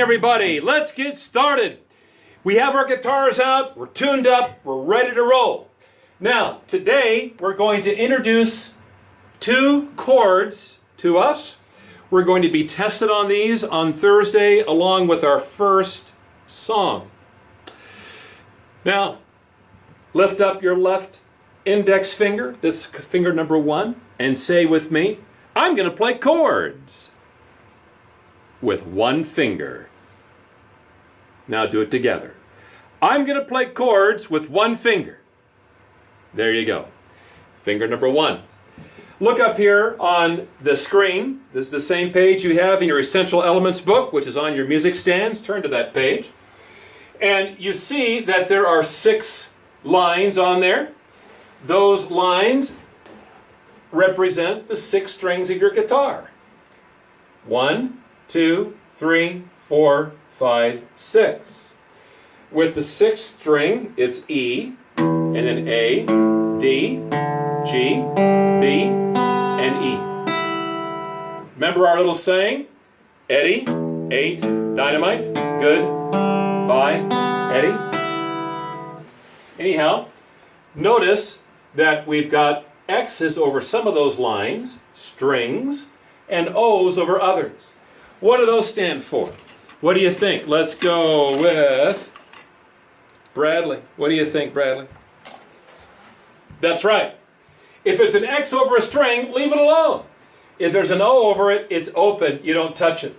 everybody. Let's get started. We have our guitars out, we're tuned up, we're ready to roll. Now, today we're going to introduce two chords to us. We're going to be tested on these on Thursday along with our first song. Now, lift up your left index finger, this finger number 1, and say with me, I'm going to play chords with one finger. Now do it together. I'm going to play chords with one finger. There you go. Finger number 1. Look up here on the screen. This is the same page you have in your Essential Elements book, which is on your music stands. Turn to that page. And you see that there are 6 lines on there. Those lines represent the 6 strings of your guitar. 1, 2, 3, 4, 5, 6. With the 6th string, it's E, and then A, D, G, B, and E. Remember our little saying? Eddie, 8, dynamite, good, bye, Eddie. Anyhow, notice that we've got X's over some of those lines, strings, and O's over others. What do those stand for? What do you think? Let's go with Bradley. What do you think, Bradley? That's right. If it's an X over a string, leave it alone. If there's an O over it, it's open. You don't touch it.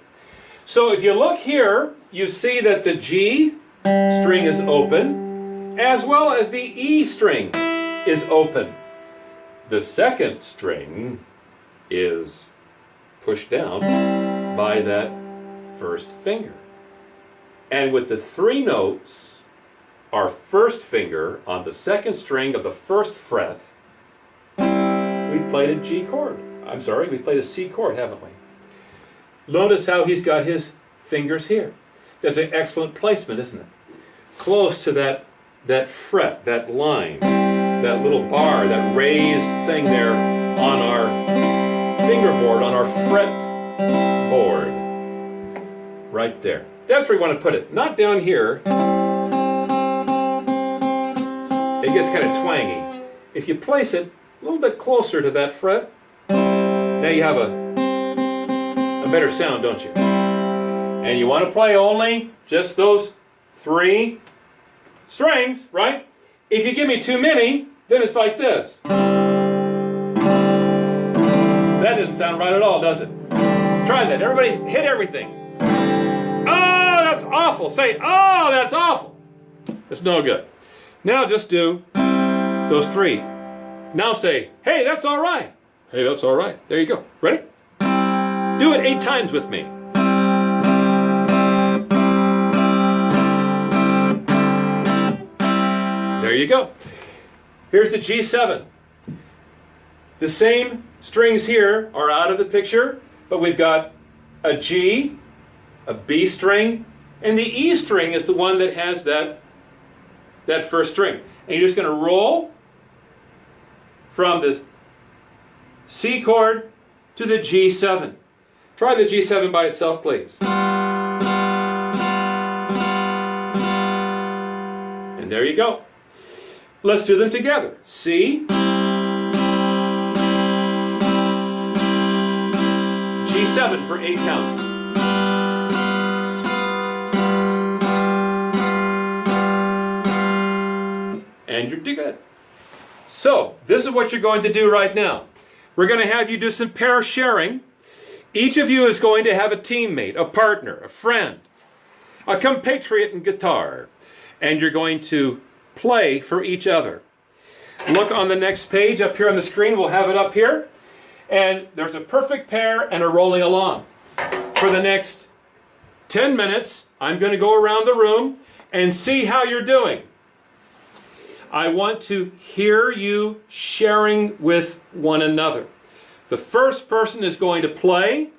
So if you look here, you see that the G string is open, as well as the E string is open. The 2nd string is pushed down by that 1st finger. And with the 3 notes, our 1st finger on the 2nd string of the 1st fret, we've played a G chord. I'm sorry, we've played a C chord, haven't we? Notice how he's got his fingers here. That's an excellent placement, isn't it? Close to that fret, that line, that little bar, that raised thing there on our fingerboard, on our fretboard. Right there. That's where you want to put it. Not down here. It gets kind of twangy. If you place it a little bit closer to that fret, now you have a better sound, don't you? And you want to play only just those 3 strings, right? If you give me too many, then it's like this. That didn't sound right at all, does it? Try that. Everybody hit everything. Oh, that's awful. Say, oh, that's awful. It's no good. Now just do those 3. Now say, hey, that's all right. Hey, that's all right. There you go. Ready? Do it 8 times with me. There you go. Here's the G7. The same strings here are out of the picture, but we've got a G, a B string, and the E string is the one that has that 1st string. And you're just going to roll from the C chord to the G7. Try the G7 by itself, please. And there you go. Let's do them together. C, G7 for 8 counts. And you're good. So, this is what you're going to do right now. We're going to have you do some pair sharing. Each of you is going to have a teammate, a partner, a friend, a compatriot in guitar, and you're going to play for each other. Look on the next page up here on the screen. We'll have it up here. And there's a perfect pair and a rolling along. For the next 10 minutes, I'm going to go around the room and see how you're doing. I want to hear you sharing with one another. The first person is going to play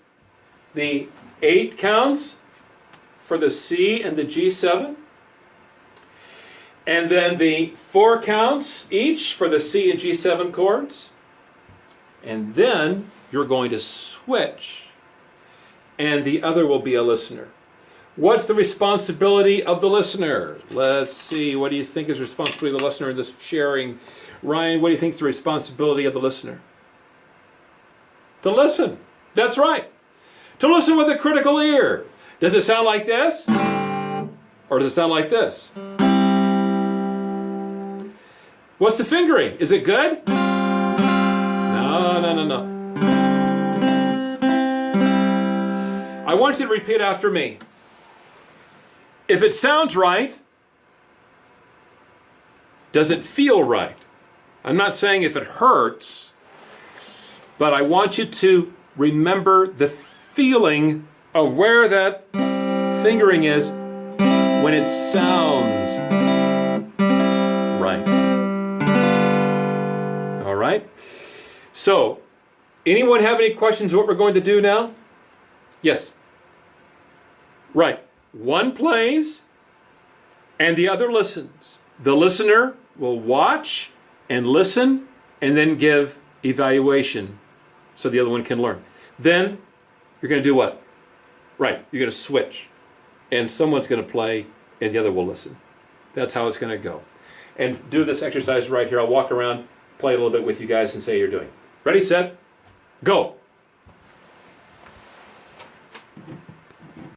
the 8 counts for the C and the G7. And then the 4 counts each for the C and G7 chords. And then you're going to switch, and the other will be a listener. What's the responsibility of the listener? Let's see. What do you think is the responsibility of the listener in this sharing? Ryan, what do you think is the responsibility of the listener? To listen. That's right. To listen with a critical ear. Does it sound like this? Or does it sound like this? What's the fingering? Is it good? No. I want you to repeat after me. If it sounds right, does it feel right? I'm not saying if it hurts, but I want you to remember the feeling of where that fingering is when it sounds right. All right? So, anyone have any questions of what we're going to do now? Yes. Right. One plays and the other listens. The listener will watch and listen and then give evaluation so the other one can learn. Then you're going to do what? Right. You're going to switch. And someone's going to play and the other will listen. That's how it's going to go. And do this exercise right here. I'll walk around, play a little bit with you guys and say you're doing. Ready, set, go.